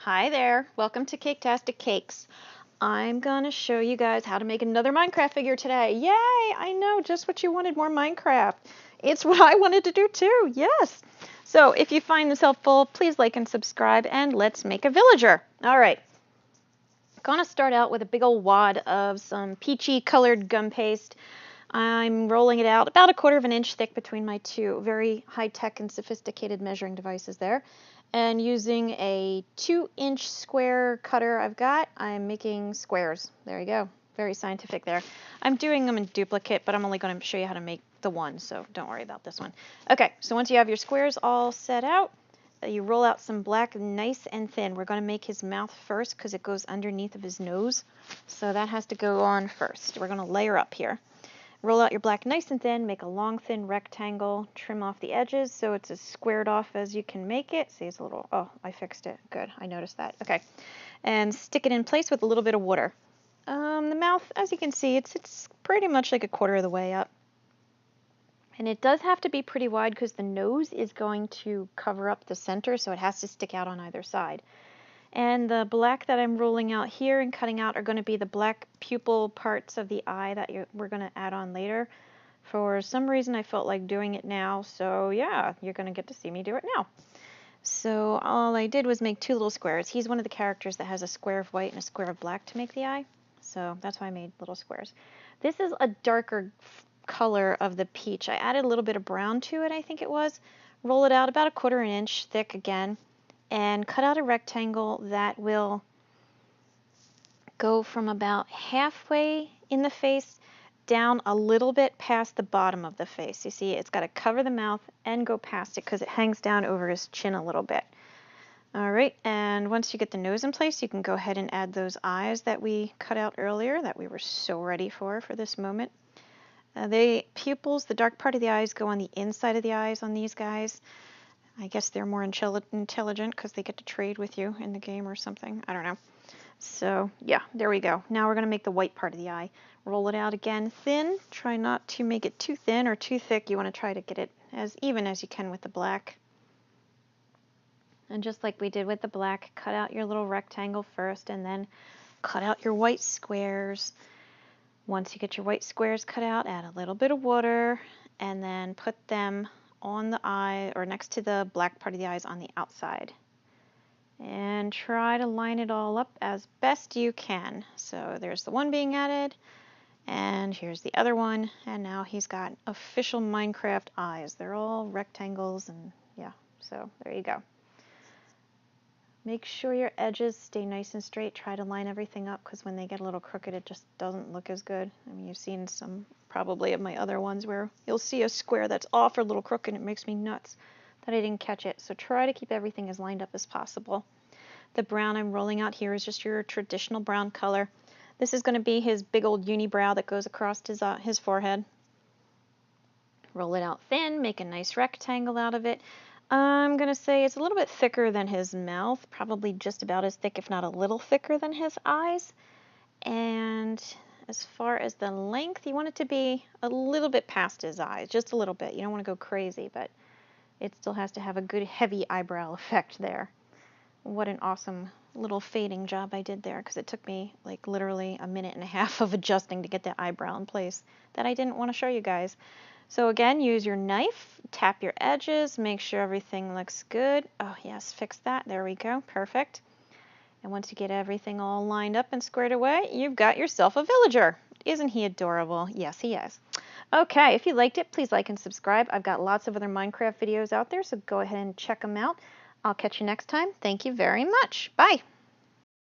Hi there, welcome to Caketastic Cakes. I'm gonna show you guys how to make another Minecraft figure today. Yay! I know, just what you wanted, more Minecraft. It's what I wanted to do too, yes. So if you find this helpful, please like and subscribe, and let's make a villager. All right. Gonna start out with a big old wad of some peachy colored gum paste. I'm rolling it out about 1/4 of an inch thick between my two very high-tech and sophisticated measuring devices there. And using a 2-inch square cutter I'm making squares. There you go. Very scientific there. I'm doing them in duplicate, but I'm only going to show you how to make the one, so don't worry about this one. Okay, so once you have your squares all set out, you roll out some black nice and thin. We're going to make his mouth first because it goes underneath of his nose. So that has to go on first. We're going to layer up here. Roll out your black nice and thin, make a long thin rectangle, trim off the edges so it's as squared off as you can make it. See, it's a little, oh, I fixed it. Good, I noticed that. Okay, and stick it in place with a little bit of water. The mouth, as you can see, it's pretty much like 1/4 of the way up. And it does have to be pretty wide because the nose is going to cover up the center, so it has to stick out on either side. And the black that I'm rolling out here and cutting out are going to be the black pupil parts of the eye that we're going to add on later. For some reason I felt like doing it now, so yeah, you're going to get to see me do it now. So all I did was make 2 little squares. He's one of the characters that has a square of white and a square of black to make the eye, so that's why I made little squares. This is a darker color of the peach. I added a little bit of brown to it, I think it was. Roll it out about 1/4 an inch thick again, and cut out a rectangle that will go from about halfway in the face down a little bit past the bottom of the face. You see, it's got to cover the mouth and go past it because it hangs down over his chin a little bit. All right, and once you get the nose in place, you can go ahead and add those eyes that we cut out earlier that we were so ready for this moment. The pupils, the dark part of the eyes, go on the inside of the eyes on these guys. I guess they're more intelligent because they get to trade with you in the game or something. I don't know. So yeah, there we go. Now we're going to make the white part of the eye. Roll it out again thin. Try not to make it too thin or too thick. You want to try to get it as even as you can with the black. And just like we did with the black, cut out your little rectangle first and then cut out your white squares. Once you get your white squares cut out, add a little bit of water and then put them on the eye or next to the black part of the eyes on the outside. And try to line it all up as best you can. So there's the one being added, and here's the other one, and now he's got official Minecraft eyes. They're all rectangles, and yeah, so there you go. Make sure your edges stay nice and straight. Try to line everything up because when they get a little crooked, it just doesn't look as good. I mean, you've seen some probably of my other ones where you'll see a square that's off or a little crooked and it makes me nuts that I didn't catch it. So try to keep everything as lined up as possible. The brown I'm rolling out here is just your traditional brown color. This is going to be his big old unibrow that goes across his forehead. Roll it out thin, make a nice rectangle out of it. I'm going to say it's a little bit thicker than his mouth, probably just about as thick, if not a little thicker than his eyes. And as far as the length, you want it to be a little bit past his eyes, just a little bit. You don't want to go crazy, but it still has to have a good heavy eyebrow effect there. What an awesome little fading job I did there because it took me like literally 1.5 minutes of adjusting to get that eyebrow in place that I didn't want to show you guys. So again, use your knife, tap your edges, make sure everything looks good. Oh yes, fix that. There we go. Perfect. And once you get everything all lined up and squared away, you've got yourself a villager. Isn't he adorable? Yes, he is. Okay, if you liked it, please like and subscribe. I've got lots of other Minecraft videos out there, so go ahead and check them out. I'll catch you next time. Thank you very much. Bye.